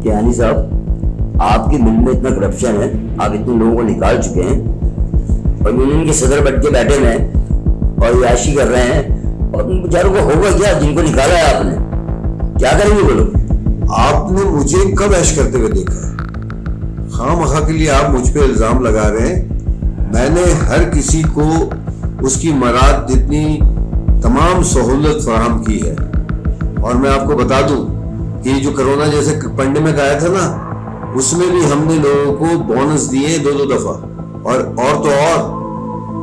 कियानी साहब, आपकी मिल में इतना करप्शन है, आप इतने लोगों को निकाल चुके हैं और यूनियन के सदर बैठ के बैठे हुए हैं और याशी कर रहे हैं, और उन बेचारों को होगा क्या जिनको निकाला है आपने? क्या करेंगे वो लोग? आपने मुझे कब ऐश करते हुए देखा है? खामखा के लिए आप मुझ पे इल्जाम लगा रहे हैं। मैंने हर किसी को उसकी मराद जितनी तमाम सहूलत फराहम की है। और मैं आपको बता दूं कि जो कोरोना जैसे पेंडेमिक आया था ना, उसमें भी हमने लोगों को बोनस दिए 2-2 दफा, और तो और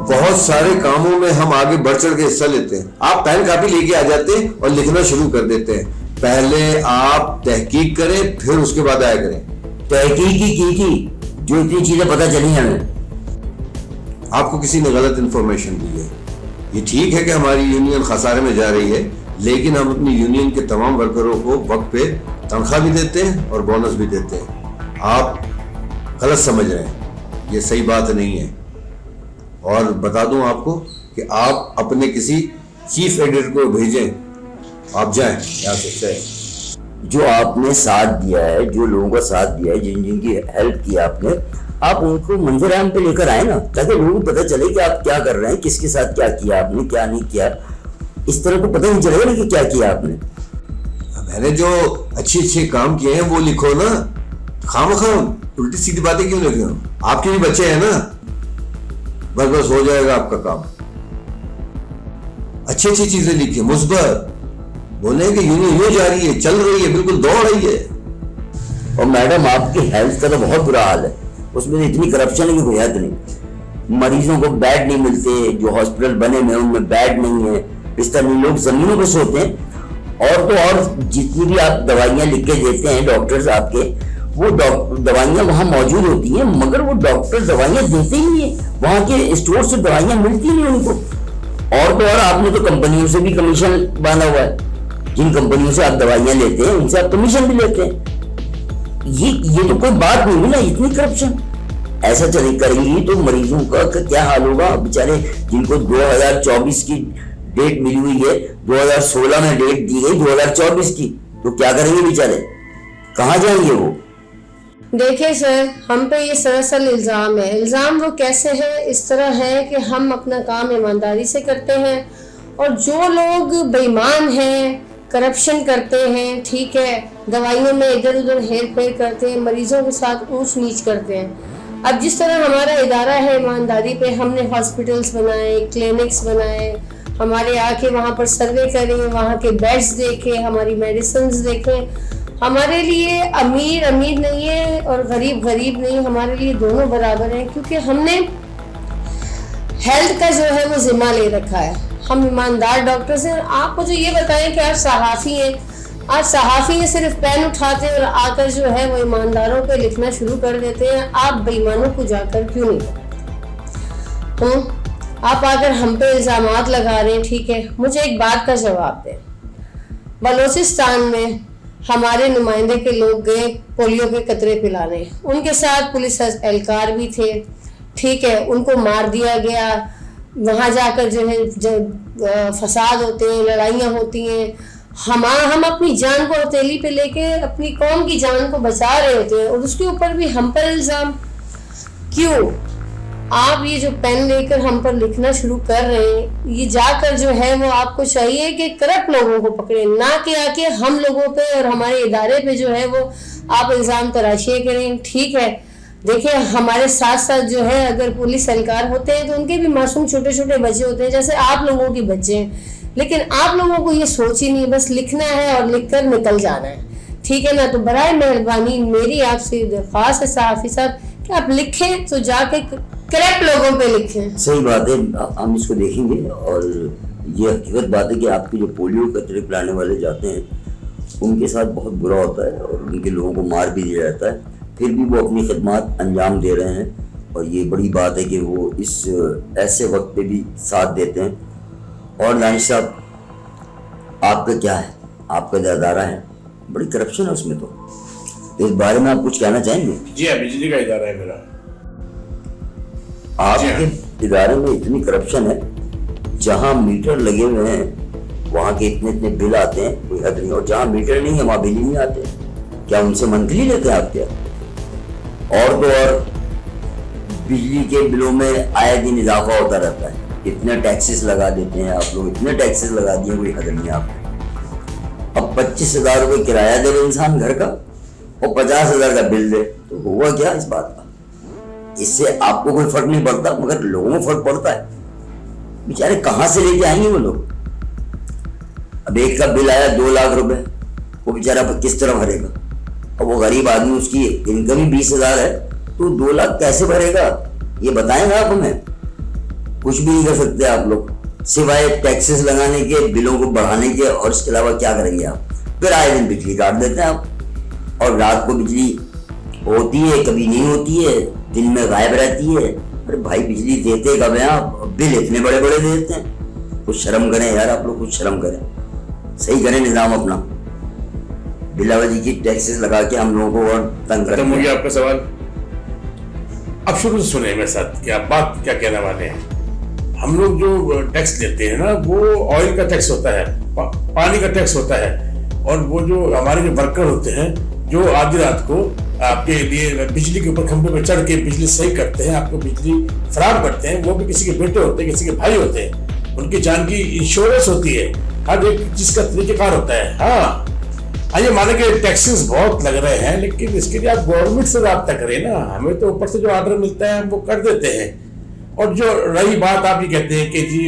बहुत सारे कामों में हम आगे बढ़ चढ़ के हिस्सा लेते हैं। आप पेन कापी लेके आ जाते हैं और लिखना शुरू कर देते हैं। पहले आप तहकीक करें, फिर उसके बाद आया करें। तहकीक की जो इतनी चीजें पता चली हमें। आपको किसी ने गलत इंफॉर्मेशन दी है। ये ठीक है कि हमारी यूनियन खसारे में जा रही है, लेकिन हम अपनी यूनियन के तमाम वर्करों को वक्त पे तनख्वाह भी देते हैं और बोनस भी देते हैं। आप गलत समझ रहे हैं, ये सही बात नहीं है। और बता दूं आपको कि आप अपने किसी चीफ एडिटर को भेजें, आप जाएं यहाँ से। जो आपने साथ दिया है, जो लोगों का साथ दिया है, जिनकी हेल्प की आपने, आप उनको मंजर आम पे लेकर आए ना, ताकि लोगों को पता चले कि आप क्या कर रहे हैं, किसके साथ क्या किया आपने, क्या नहीं किया। इस तरह को पता नहीं चलेगा ना कि क्या किया आपने। मैंने जो अच्छे काम किए हैं वो लिखो ना, खामखा उल्टी सीधी बातें क्यों लिखे हो? आपके भी बच्चे हैं ना, बस हो जाएगा आपका काम। अच्छी चीजें लिखिए, मुस्बत बोले कि यूनियन यूं जा रही है, चल रही है, बिल्कुल दौड़ रही है। और मैडम, आपकी हेल्थ का तो बहुत बुरा हाल है, उसमें इतनी करप्शन है कि कोई हद नहीं। मरीजों को बेड नहीं मिलते, जो हॉस्पिटल बने हुए उनमें बेड नहीं है, बिस्तर नहीं, लोग जमीनों पर सोते हैं। और तो और जितनी भी आप दवाइयां लिख के देते हैं डॉक्टर्स आपके, वो दवाइयां वहां मौजूद होती हैं, मगर वो डॉक्टर दवाइयां देते ही नहीं है, वहां के स्टोर से दवाइयां मिलती नहीं उनको। और तो और आपने तो कंपनियों से भी कमीशन बांधा हुआ है, जिन कंपनियों से आप दवाइयां लेते हैं उनसे आप कमीशन भी लेते हैं। ये तो कोई बात नहीं हुई ना, इतनी करप्शन। ऐसा चले करेंगी तो मरीजों का क्या हाल होगा बेचारे, जिनको 2024 की डेट मिली हुई है, 2016 में डेट दी गई 2024 की, तो क्या करेंगे बेचारे, कहाँ जाएंगे वो? देखिए सर, हम पे ये सरासर इल्ज़ाम है। इल्ज़ाम वो कैसे है? इस तरह है कि हम अपना काम ईमानदारी से करते हैं, और जो लोग बेईमान हैं, करप्शन करते हैं, ठीक है, दवाइयों में इधर उधर हेर फेर करते हैं, मरीजों के साथ ऊंच नीच करते हैं। अब जिस तरह हमारा इदारा है ईमानदारी पे, हमने हॉस्पिटल्स बनाए, क्लिनिक्स बनाए, हमारे आके वहाँ पर सर्वे करें, वहाँ के बेड्स देखें, हमारी मेडिसिन देखें। हमारे लिए अमीर अमीर नहीं है और गरीब गरीब नहीं, हमारे लिए दोनों बराबर हैं, क्योंकि हमने हेल्थ का जो है वो जिम्मा ले रखा है। हम ईमानदार डॉक्टर्स हैं। आप मुझे ये बताएं कि आप सहाफ़ी हैं, आज सहाफ़ी है सिर्फ पेन उठाते हैं और आकर जो है वो ईमानदारों पे लिखना शुरू कर देते हैं। आप बेईमानों को जाकर क्यों नहीं करते? आप आकर हम पे इल्ज़ामात लगा रहे हैं, ठीक है, मुझे एक बात का जवाब दें। बलोचिस्तान में हमारे नुमाइंदे के लोग गए पोलियो के कतरे पिलाने, उनके साथ पुलिस एहलकार भी थे, ठीक है, उनको मार दिया गया। वहाँ जाकर जो है फसाद होते हैं, लड़ाइयाँ होती हैं। हम अपनी जान को हथेली पे लेके अपनी कौम की जान को बचा रहे होते हैं, और उसके ऊपर भी हम पर इल्ज़ाम क्यों? आप ये जो पेन लेकर हम पर लिखना शुरू कर रहे हैं, ये जाकर जो है वो आपको चाहिए कि करप्ट लोगों को पकड़े, ना कि आके हम लोगों पे और हमारे इदारे पे जो है वो आप इल्ज़ाम तराशियाँ करें। ठीक है, देखिए, हमारे साथ साथ जो है अगर पुलिस एहलकार होते हैं तो उनके भी मासूम छोटे छोटे बच्चे होते हैं, जैसे आप लोगों के बच्चे हैं, लेकिन आप लोगों को ये सोच ही नहीं, बस लिखना है और लिखकर निकल जाना है, ठीक है ना। तो बराए मेहरबानी मेरी आपसे दरख्वास्त है सहाफ़ी साहब कि आप लिखें तो जाके करेक्ट लोगों पे लिखें। सही बात है, हम इसको देखेंगे। और ये हकीकत बात है कि आपके जो पोलियो कतरे पिलाने वाले जाते हैं उनके साथ बहुत बुरा होता है और उनके लोगों को मार भी दिया जाता है, फिर भी वो अपनी खिदमत अंजाम दे रहे हैं। और ये बड़ी बात है कि वो इस ऐसे वक्त पे भी साथ देते हैं। और दानिश साहब, आपका क्या है, आपका जो अदारा है बड़ी करप्शन है उसमें, तो इस बारे में आप कुछ कहना चाहेंगे? जी हाँ, बिजली का इदारा है मेरा। आपके इदारे में इतनी करप्शन है, जहां मीटर लगे हुए हैं वहां के इतने इतने बिल आते हैं, कोई हद नहीं, और जहां मीटर नहीं है वहां बिल ही नहीं आते। क्या उनसे मंथली लेते हैं आप क्या? और तो और बिजली के बिलों में आए दिन इजाफा होता रहता है। इतने टैक्सेस लगा देते हैं आप लोग, इतने टैक्सेस लगा दिए, कोई हद नहीं आपको। अब 25,000 रुपये किराया दे इंसान घर का और 50,000 का बिल दे, तो हुआ क्या इस बात का? इससे आपको कोई फर्क नहीं पड़ता, मगर लोगों को फर्क पड़ता है। बेचारे कहां से लेके आएंगे वो लोग? अब एक का बिल आया 2 लाख रुपए, वो बेचारा किस तरह भरेगा? और वो गरीब आदमी, उसकी इनकम ही 20,000 है, तो 2 लाख कैसे भरेगा? ये बताएंगे आप हमें? कुछ भी नहीं कर सकते आप लोग, सिवाय टैक्सेस लगाने के, बिलों को बढ़ाने के, और इसके अलावा क्या करेंगे आप? फिर आए दिन बिजली काट देते हैं आप, और रात को बिजली होती है, कभी नहीं होती है, दिन में गायब रहती है। अरे भाई, बिजली देते कब हैं आप? बिल इतने बड़े बड़े देते हैं। कुछ शर्म करें यार आप लोग, कुछ शर्म करें, सही करें निजाम अपना। बिलावजी की टैक्सेस लगा के हम लोगों को और तंग करते हैं। आपका सवाल अब शुरू से सुने मेरे साथ कि आप बात क्या कहने वाले हैं। हम लोग जो टैक्स लेते हैं ना, वो ऑयल का टैक्स होता है, पानी का टैक्स होता है, और वो जो हमारे जो वर्कर होते हैं, जो आधी रात को आपके लिए बिजली के ऊपर खंभे पर चढ़ के बिजली सही करते हैं, आपको बिजली फराहम करते हैं, वो भी किसी के बेटे होते हैं, किसी के भाई होते हैं। उनकी जान की इंश्योरेंस होती है, हर एक चीज का तरीकेकार होता है। हाँ, आइए माने कि टैक्सेस बहुत लग रहे हैं, लेकिन इसके लिए आप गवर्नमेंट से रब्ता करें ना। हमें तो ऊपर से जो ऑर्डर मिलता है हम वो कर देते हैं। और जो रही बात, आप ये कहते हैं कि जी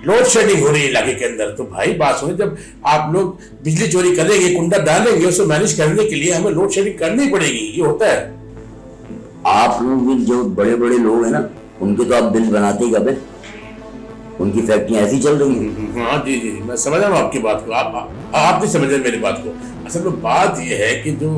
लोड शेडिंग हो रही है इलाके के अंदर, तो भाई बात सुनिए, जब आप लोग बिजली चोरी करेंगे, कुंडा डालेंगे, उसको मैनेज करने के लिए हमें लोड शेडिंग करनी पड़ेगी, ये होता है। आप लोग जो बड़े बड़े लोग हैं ना, उनके तो आप बिल बनाते ही कब है? उनकी फैक्ट्रियां ऐसी चल रही हैं। हाँ जी जी, मैं समझ रहा हूँ आपकी बात को, आप नहीं समझ रहे मेरी बात को। असल में बात यह है कि जो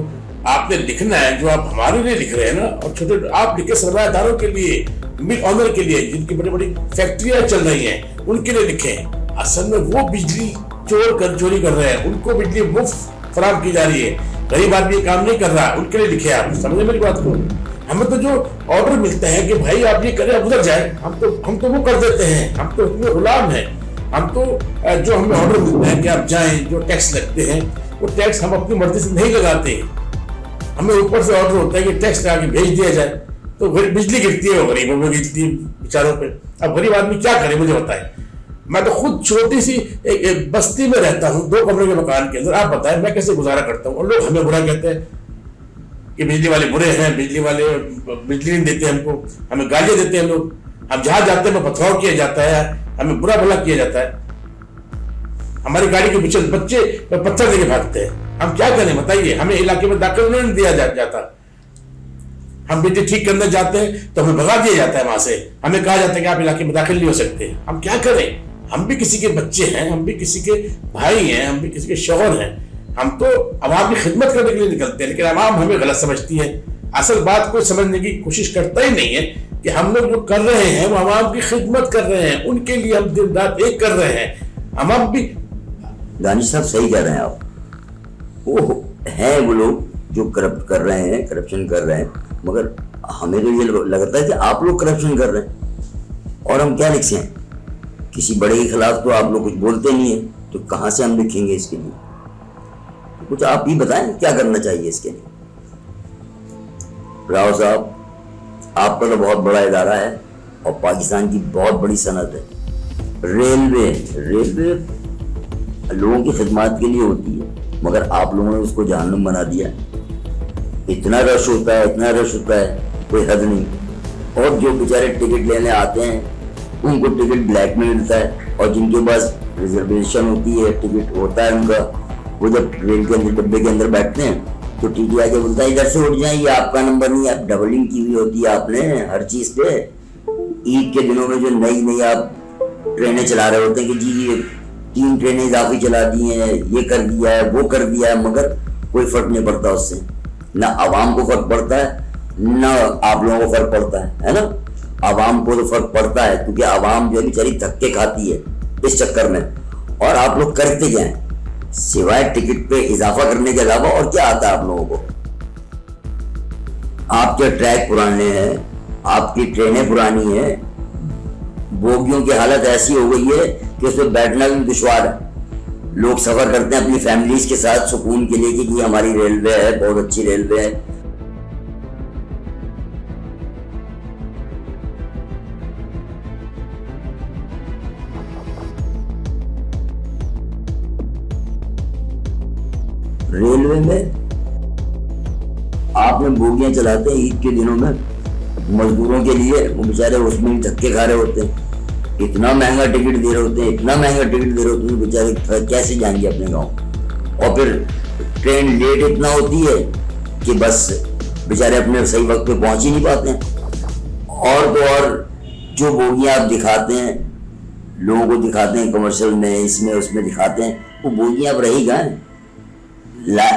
आपने लिखना है, जो आप हमारे लिए लिख रहे हैं ना, और छोटे आप लिखे सरमायादारों के लिए, मिड ऑनर के लिए, जिनकी बड़ी बड़ी फैक्ट्रियां चल रही हैं, उनके लिए लिखे। असल में वो बिजली चोरी कर रहे हैं, उनको बिजली मुफ्त फराहम की जा रही है। गरीब आदमी काम नहीं कर रहा, उनके लिए लिखे। आप समझे मेरी बात को? हमें तो जो ऑर्डर मिलता है कि भाई आप ये करें, उधर जाए, हम तो वो कर देते हैं। हम तो उसमें गुलाम हैं। हम तो जो हमें ऑर्डर मिलता है कि आप जाएं, जो टैक्स लगते हैं, वो टैक्स हम अपनी मर्जी से नहीं लगाते। हमें ऊपर से ऑर्डर होता है कि टैक्स लगा के भेज दिया जाए, तो बिजली गिरती है, वो गरीबों में गिरती है बेचारों पे। अब गरीब आदमी क्या करे मुझे बताएं। मैं तो खुद छोटी सी एक बस्ती में रहता हूँ, 2 कमरे के मकान के अंदर। आप बताएं मैं कैसे गुजारा करता हूँ? और लोग हमें बुरा कहते हैं कि बिजली वाले बुरे हैं, बिजली वाले बिजली नहीं देते हमको, हमें गालियां देते हैं लोग। हम जहां जाते हैं पथराव किया जाता है, हमें बुरा भला किया जाता है। हमारी गाड़ी के पीछे बच्चे पत्थर लेके भागते हैं। हम क्या करें बताइए? हमें इलाके में दाखिल नहीं दिया जाता। हम बिजली ठीक करने जाते हैं तो हमें भगा दिया जाता है वहां से। हमें कहा जाता है कि आप इलाके में दाखिल नहीं हो सकते। हम क्या करें? हम भी किसी के बच्चे हैं, हम भी किसी के भाई हैं, हम भी किसी के शौहर हैं। हम तो अवाम की खिदमत करने के लिए निकलते हैं, लेकिन अवाम हमें गलत समझती है। असल बात को समझने की कोशिश करता ही नहीं है कि हम लोग जो कर रहे हैं वो अवाम की खिदमत कर रहे हैं, उनके लिए हम दिन रात एक कर रहे हैं। अवाम भी दानिश साहब सही कह रहे हैं आप। वो हैं वो लोग जो करप्ट कर रहे हैं, करप्शन कर रहे हैं, मगर हमें तो ये लगता है कि आप लोग करप्शन कर रहे हैं और हम क्या लिखें? किसी बड़े के खिलाफ तो आप लोग कुछ बोलते नहीं है, तो कहाँ से हम लिखेंगे इसके लिए? तो कुछ आप ही बताएं क्या करना चाहिए इसके लिए। राव साहब, आपका तो बहुत बड़ा इदारा है और पाकिस्तान की बहुत बड़ी सनत है। रेलवे लोगों की खिदमत के लिए होती है, मगर आप लोगों ने उसको जहन्नुम बना दिया। इतना रश होता है, इतना रश होता है, कोई हद नहीं। और जो बेचारे टिकट लेने आते हैं उनको टिकट ब्लैक में मिलता है, और जिनके पास रिजर्वेशन होती है, टिकट होता है उनका, वो जब ट्रेन के अंदर डब्बे के अंदर बैठते हैं तो टीटी आके बोलता है इधर से उठ जाए, ये आपका नंबर नहीं। आप डबलिंग की हुई होती है आपने हर चीज पे। ईद के दिनों में जो नई आप ट्रेनें चला रहे होते हैं कि जी ये 3 ट्रेनें इजाफी चला दी हैं, ये कर दिया है, वो कर दिया है, मगर कोई फर्क नहीं पड़ता उससे। ना आवाम को फर्क पड़ता है, ना आप लोगों को फर्क पड़ता है ना? आवाम को तो फर्क पड़ता है, क्योंकि आवाम जो है बेचारी धक्के खाती है इस चक्कर में। और आप लोग करते क्या हैं? सिवाय टिकट पे इजाफा करने के अलावा और क्या आता है आप लोगों को? आपके ट्रैक पुराने हैं, आपकी ट्रेनें पुरानी हैं, बोगियों की हालत ऐसी हो गई है कि उसमें बैठना भी दुश्वार है। लोग सफर करते हैं अपनी फैमिलीज के साथ सुकून के लिए कि ये हमारी रेलवे है, बहुत अच्छी रेलवे है। रेलवे में आपने बोगियां चलाते हैं ईद के दिनों में मजदूरों के लिए, वो बेचारे उसमें ही धक्के खा रहे होते हैं। इतना महंगा टिकट दे रहे होते हैं, इतना महंगा टिकट दे रहे होते हैं, बेचारे कैसे जाएंगे अपने गांव। और फिर ट्रेन लेट इतना होती है कि बस बेचारे अपने सही वक्त पे पहुंच ही नहीं पाते हैं। और तो और जो बोगियां आप दिखाते हैं, लोगों को दिखाते हैं कमर्शियल में, इसमें उसमें दिखाते हैं, वो बोगियां अब रही कहाँ हैं?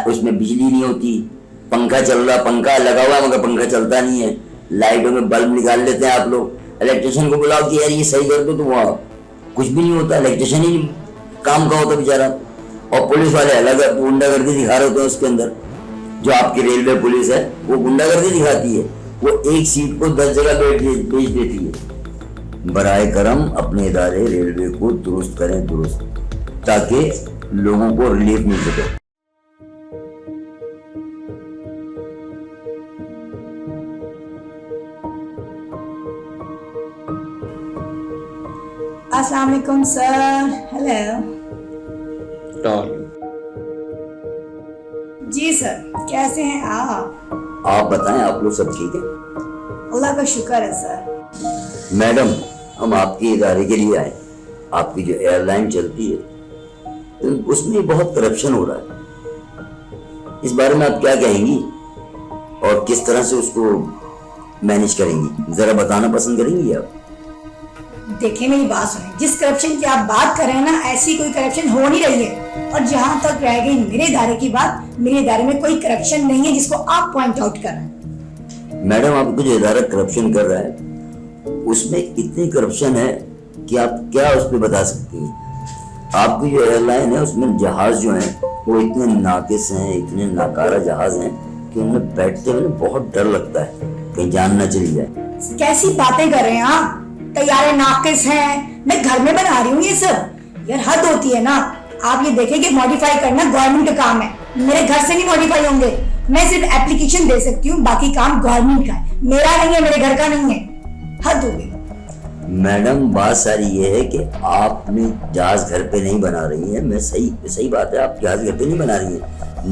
उसमें बिजली नहीं होती, पंखा चल रहा, पंखा लगा हुआ मगर पंखा चलता नहीं है। लाइटों में बल्ब निकाल लेते हैं आप लोग, इलेक्ट्रिशियन को बुलाओ कि यार ये सही कर दो, तो वहाँ कुछ भी नहीं होता, इलेक्ट्रिशियन ही काम का होता बेचारा। और पुलिस वाले अलग गुंडागर्दी दिखा रहे होते हैं उसके अंदर। जो आपकी रेलवे पुलिस है वो गुंडागर्दी दिखाती है, वो एक सीट को 10 जगह बेच देती है। बराए करम अपने इदारे रेलवे को दुरुस्त करें, दुरुस्त, ताकि लोगों को रिलीफ मिल सके। अस्सलाम वालेकुम सर। हेलो जी सर, कैसे हैं आप बताएं, आप लोग सब ठीक है? अल्लाह का शुक्र है सर। मैडम, हम आपके इदारे के लिए आए। आपकी जो एयरलाइन चलती है तो उसमें बहुत करप्शन हो रहा है, इस बारे में आप क्या कहेंगी और किस तरह से उसको मैनेज करेंगी, जरा बताना पसंद करेंगी आप? देखिए मेरी बात सुने, जिस करप्शन की आप बात कर रहे हैं ना, ऐसी कोई करप्शन हो नहीं रही है। और जहां तक रह गई मेरे इदारे की बात, मेरे इदारे में कोई करप्शन नहीं है जिसको आप पॉइंट आउट कर रहे हैं। मैडम, आपको जो इदारा करप्शन कर रहा है उसमें इतनी करप्शन है कि आप क्या उस पर बता सकती हैं? आपकी जो एयरलाइन है उसमें जहाज जो है वो इतने नाकिस हैं, इतने नाकारा जहाज हैं कि उनमें बैठते हुए बहुत डर लगता है कहीं जान न चली जाए। कैसी बातें कर रहे हैं आप? तैयारे नाकिस हैं, मैं घर में बना रही हूँ ये सब। यार हद होती है ना। आप ये देखें कि मॉडिफाई करना गवर्नमेंट का काम है, मेरे घर से नहीं मॉडिफाई होंगे। मैं सिर्फ एप्लीकेशन दे सकती हूँ, बाकी काम गवर्नमेंट का है, मेरा नहीं है, मेरे घर का नहीं है। हद हो गई। मैडम, बात सारी ये है कि आप अपने जहाज घर पे नहीं बना रही है। मैं सही बात है, आप जहाज घर पे नहीं बना रही है,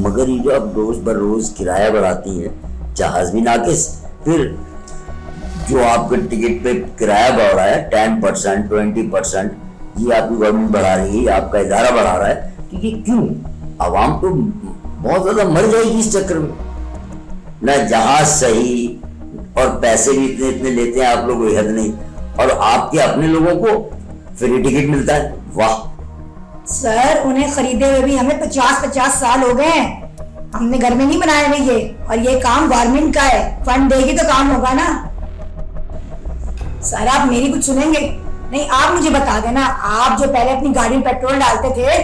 मगर ये जो आप रोज बर रोज किराया बढ़ाती हैं, जहाज भी नाकिस, फिर जो आपके टिकट पे किराया बढ़ रहा है 10%, 20%, ये आपकी गवर्नमेंट बढ़ा रही है, आपका इदारा बढ़ा रहा है, तो ये क्यों? आवाम तो बहुत ज्यादा मर जाएगी इस चक्कर में। ना जहाज सही और पैसे भी इतने इतने लेते हैं आप लोग, कोई हद नहीं, और आपके अपने लोगों को फ्री टिकट मिलता है। वाह सर, उन्हें खरीदे हुए भी हमें 50-50 साल हो गए हैं। हमने घर में नहीं बनाए हुए ये, और ये काम गवर्नमेंट का है, फंड देगी तो काम होगा ना। सर आप मेरी कुछ सुनेंगे नहीं? आप मुझे बता देना, आप जो पहले अपनी गाड़ी में पेट्रोल डालते थे,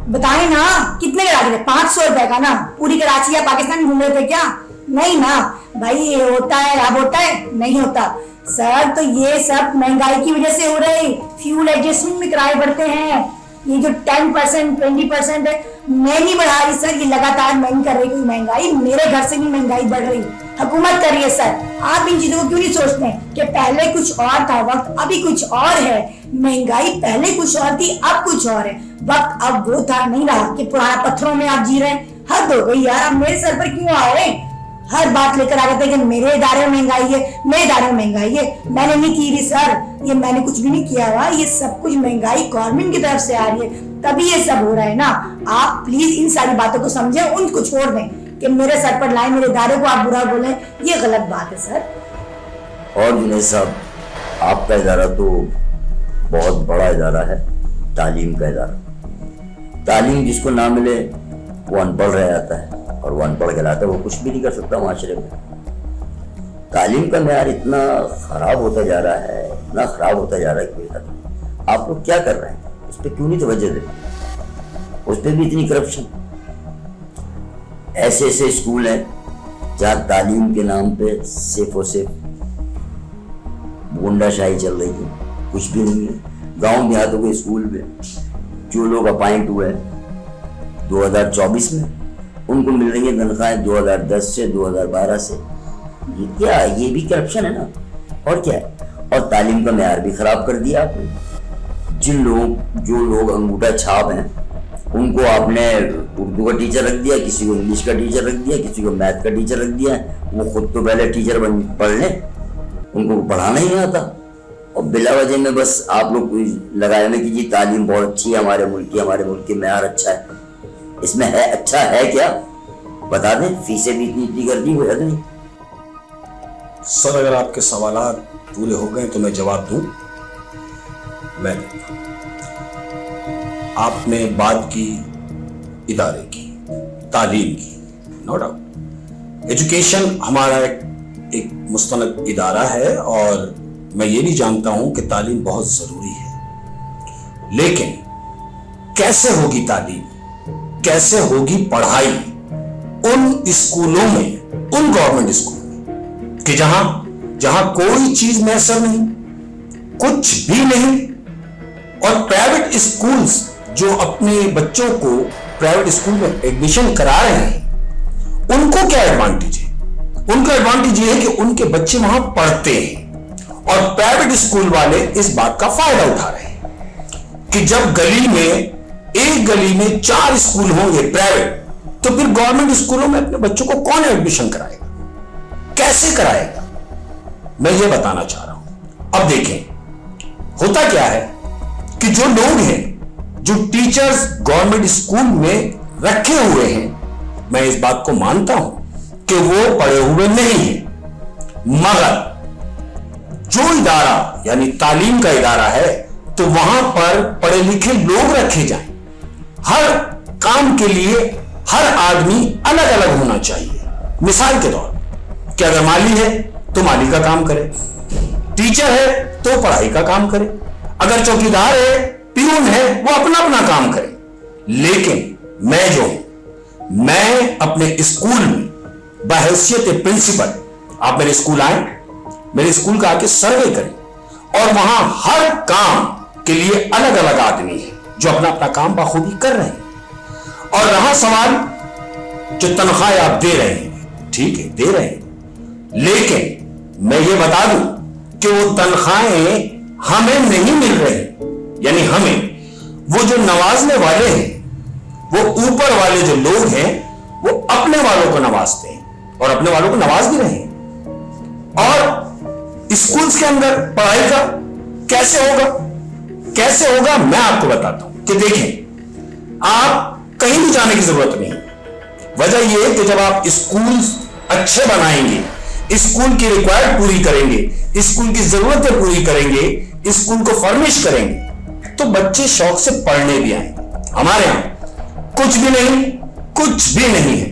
बताए ना कितने का डालते थे? 500 रुपए का ना? पूरी कराची या पाकिस्तान घूम रहे थे क्या? नहीं ना भाई, ये होता है, लाभ होता है? नहीं होता सर। तो ये सब महंगाई की वजह से हो रही, फ्यूल एडजस्टमेंट में किराए बढ़ते हैं। ये जो 10%, 20% है, मैं नहीं बढ़ा रही सर, ये लगातार नहीं कर रही कोई महंगाई, मेरे घर से भी महंगाई बढ़ रही, हुकूमत कर रही है। सर आप इन चीजों को क्यों नहीं सोचते हैं कि पहले कुछ और था वक्त, अभी कुछ और है। महंगाई पहले कुछ और थी, अब कुछ और है। वक्त अब वो था नहीं रहा कि पुराना पत्थरों में आप जी रहे हैं। हद हो गई यार, आप मेरे सर पर क्यों आ रहे हैं? हर बात लेकर आ जाते हैं कि मेरे इदारे में महंगाई है, मेरे इदारे में महंगाई है। मैंने नहीं की रही सर, ये मैंने कुछ भी नहीं किया हुआ, ये सब कुछ महंगाई गवर्नमेंट की तरफ से आ रही है, तभी ये सब हो रहा है ना। आप प्लीज इन सारी बातों को समझें, उनको छोड़ दें कि मेरे सर पर लाए, मेरे इदारे को आप बुरा बोलें, ये गलत बात है सर। और जुनैद साहब, आपका इदारा तो बहुत बड़ा इदारा है, तालीम का इदारा। तालीम जिसको ना मिले वो अनपढ़ रह जाता है, और वो अनपढ़ कहलाता है, वो कुछ भी नहीं कर सकता माशरे में। तालीम का मेयार इतना खराब होता जा रहा है, इतना खराब होता जा रहा है कि आप लोग क्या कर रहे हैं? उस पर क्यों नहीं तवज्जो देते? उस पर भी इतनी करप्शन। ऐसे ऐसे स्कूल हैं जहाँ तालीम के नाम पे सिर्फ और सिर्फ गुंडाशाही चल रही है, कुछ भी नहीं है। गांव देहातों के स्कूल में जो लोग अपॉइंट हुए हैं 2024 में उनको मिल रही है तनख्वाहें 2010 से 2012 से। ये क्या, ये भी करप्शन है ना, और क्या है। और तालीम का मेयार भी खराब कर दिया आपने। जो लोग अंगूठा छाप हैं उनको आपने उर्दू का टीचर रख दिया, किसी को इंग्लिश का टीचर रख दिया, किसी को मैथ का टीचर रख दिया। वो खुद तो पहले टीचर पढ़ लें, उनको पढ़ाना ही नहीं आता, और बिला वजह में बस आप लोग लगाए में कि जी तालीम बहुत अच्छी है हमारे मुल्क की मेयार अच्छा है। इसमें है अच्छा है क्या, बता दें। फीसें भी इतनी कर दी, है नहीं। सर अगर आपके सवालात पूरे हो गए तो मैं जवाब दूं। मैं आपने बात की इदारे की, तालीम की, नो डाउट। एजुकेशन हमारा एक मुस्तनद इदारा है और मैं ये भी जानता हूं कि तालीम बहुत जरूरी है, लेकिन कैसे होगी तालीम, कैसे होगी पढ़ाई उन स्कूलों में, उन गवर्नमेंट स्कूलों में कि जहां कोई चीज मैसर नहीं, कुछ भी नहीं, और प्राइवेट स्कूल्स जो अपने बच्चों को प्राइवेट स्कूल में एडमिशन करा रहे हैं, उनको क्या एडवांटेज है? उनका एडवांटेज ये है कि उनके बच्चे वहां पढ़ते हैं, और प्राइवेट स्कूल वाले इस बात का फायदा उठा रहे हैं कि जब एक गली में 4 स्कूल होंगे प्राइवेट, तो फिर गवर्नमेंट स्कूलों में अपने बच्चों को कौन एडमिशन कराएगा, कैसे कराएगा? मैं ये बताना चाह रहा हूं। अब देखें होता क्या है कि जो लोग हैं, जो टीचर्स गवर्नमेंट स्कूल में रखे हुए हैं, मैं इस बात को मानता हूं कि वो पढ़े हुए नहीं हैं, मगर जो इदारा यानी तालीम का इदारा है तो वहां पर पढ़े लिखे लोग रखे जाएं। हर काम के लिए हर आदमी अलग अलग होना चाहिए। मिसाल के तौर कि अगर माली है तो माली का काम करे, टीचर है तो पढ़ाई का काम करे, अगर चौकीदार है, प्यून है, वो अपना अपना काम करे। लेकिन मैं अपने स्कूल में बहैसियत प्रिंसिपल, आप मेरे स्कूल आए, मेरे स्कूल का आके सर्वे करें, और वहां हर काम के लिए अलग अलग आदमी है जो अपना अपना काम बखूबी कर रहे हैं। और रहा सवाल जो तनख्वाह आप दे रहे हैं, ठीक है दे रहे हैं, लेकिन मैं ये बता दूं कि वो तनख्वाहें हमें नहीं मिल रही, यानी हमें वो जो नवाजने वाले हैं, वो ऊपर वाले जो लोग हैं, वो अपने वालों को नवाजते हैं और अपने वालों को नवाज भी रहे हैं। और स्कूल्स के अंदर पढ़ाई का कैसे होगा मैं आपको बताता हूं कि देखें, आप कहीं भी जाने की जरूरत नहीं। वजह यह है कि जब आप स्कूल अच्छे बनाएंगे, स्कूल की रिक्वायर्ड पूरी करेंगे, स्कूल की जरूरतें पूरी करेंगे, स्कूल को फर्निश करेंगे, तो बच्चे शौक से पढ़ने भी आएंगे। हमारे यहां कुछ भी नहीं है,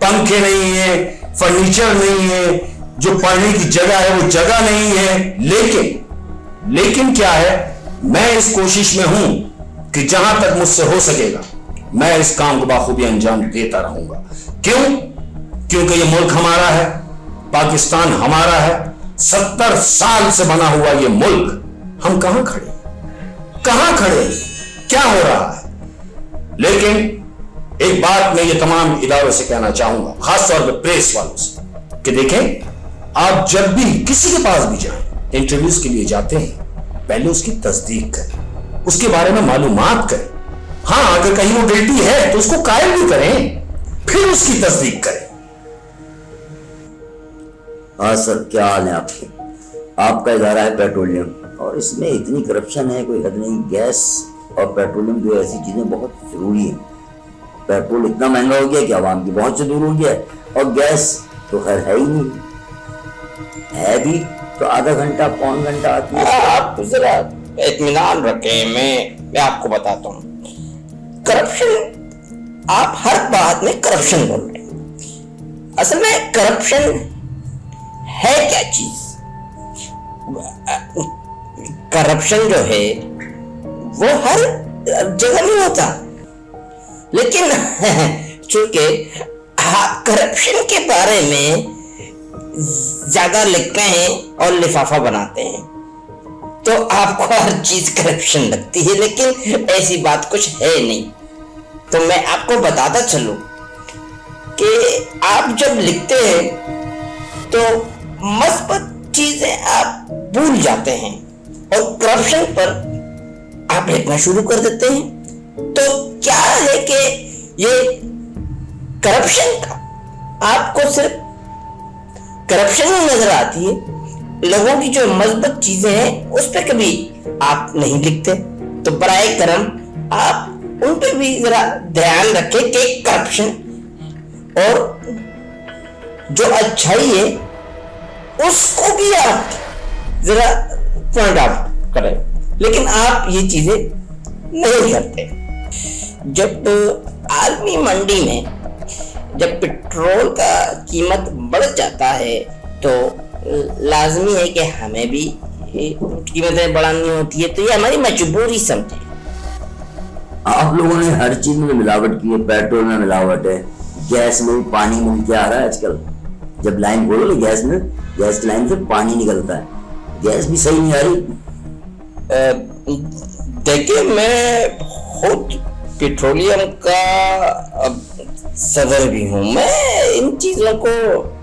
पंखे नहीं है, फर्नीचर नहीं है, जो पढ़ने की जगह है वो जगह नहीं है। लेकिन क्या है, मैं इस कोशिश में हूं कि जहां तक मुझसे हो सकेगा मैं इस काम को बाखूबी अंजाम देता रहूंगा। क्यों? क्योंकि ये मुल्क हमारा है, पाकिस्तान हमारा है, 70 साल से बना हुआ ये मुल्क। हम कहां खड़े, क्या हो रहा है? लेकिन एक बात मैं ये तमाम इदारों से कहना चाहूंगा, खासतौर पर प्रेस वालों से, कि देखें, आप जब भी किसी के पास भी जाएं, इंटरव्यूज के लिए जाते हैं, पहले उसकी तस्दीक करें, उसके बारे में मालूमात करें। हाँ, अगर कहीं वो गिल्टी है तो उसको कायल भी करें, फिर उसकी तस्दीक करें। हाँ सर, क्या हाल है आपके? आपका इदारा है पेट्रोलियम, और इसमें इतनी करप्शन है कोई हद नहीं। गैस और पेट्रोलियम दो ऐसी चीजें बहुत जरूरी हैं। पेट्रोल इतना महंगा हो गया कि आवाम की पहुंच से दूर हो गया है, और गैस तो खैर है ही नहीं, है भी तो आधा घंटा पौन घंटा आती है। आप जरा इत्मीनान रखें, मैं आपको बताता हूँ। करप्शन, आप हर बात में करप्शन बोल रहे हैं। असल में करप्शन है क्या चीज? करप्शन जो है वो हर जगह नहीं होता, लेकिन चूंकि करप्शन के बारे में ज्यादा लिखते हैं और लिफाफा बनाते हैं, तो आपको हर चीज करप्शन लगती है, लेकिन ऐसी बात कुछ है नहीं। तो मैं आपको बताता चलूं कि आप जब लिखते हैं तो मस्बत चीजें आप भूल जाते हैं और करप्शन पर आप लिखना शुरू कर देते हैं। तो क्या है कि ये करप्शन का आपको सिर्फ करप्शन ही नजर आती है, लोगों की जो मस्बत चीजें हैं उस पर कभी आप नहीं लिखते। तो बराए करम आप उन पे भी जरा ध्यान रखें कि करप्शन और जो अच्छाई है उसको भी आप जरा पॉइंट आउट करें, लेकिन आप ये चीजें नहीं करते। जब आलमी मंडी में जब पेट्रोल का कीमत बढ़ जाता है तो लाजमी है कि हमें भी कीमतें बढ़ानी होती है, तो ये हमारी मजबूरी समझे। आप लोगों ने हर चीज में मिलावट की है, पेट्रोल में मिलावट है, गैस में भी पानी मिल के आ रहा है आजकल। जब लाइन खोलो तो गैस में, गैस लाइन से पानी निकलता है, गैस भी सही नहीं आ रही। देखिए, मैं खुद पेट्रोलियम का सदर भी हूं, मैं इन चीजों को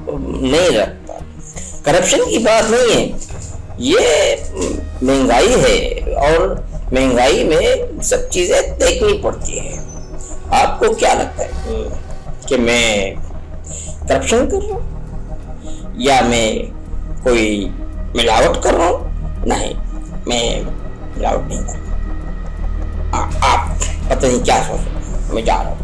नहीं रखता। करप्शन की बात नहीं है, ये महंगाई है और महंगाई में सब चीजें देखनी पड़ती है। आपको क्या लगता है कि मैं करप्शन कर रहा हूं या मैं कोई मिलावट कर रहा हूं? नहीं, मैं मिलावट नहीं कर रहा। आप पता नहीं क्या सोच रहे हैं, मैं जा रहा हूं।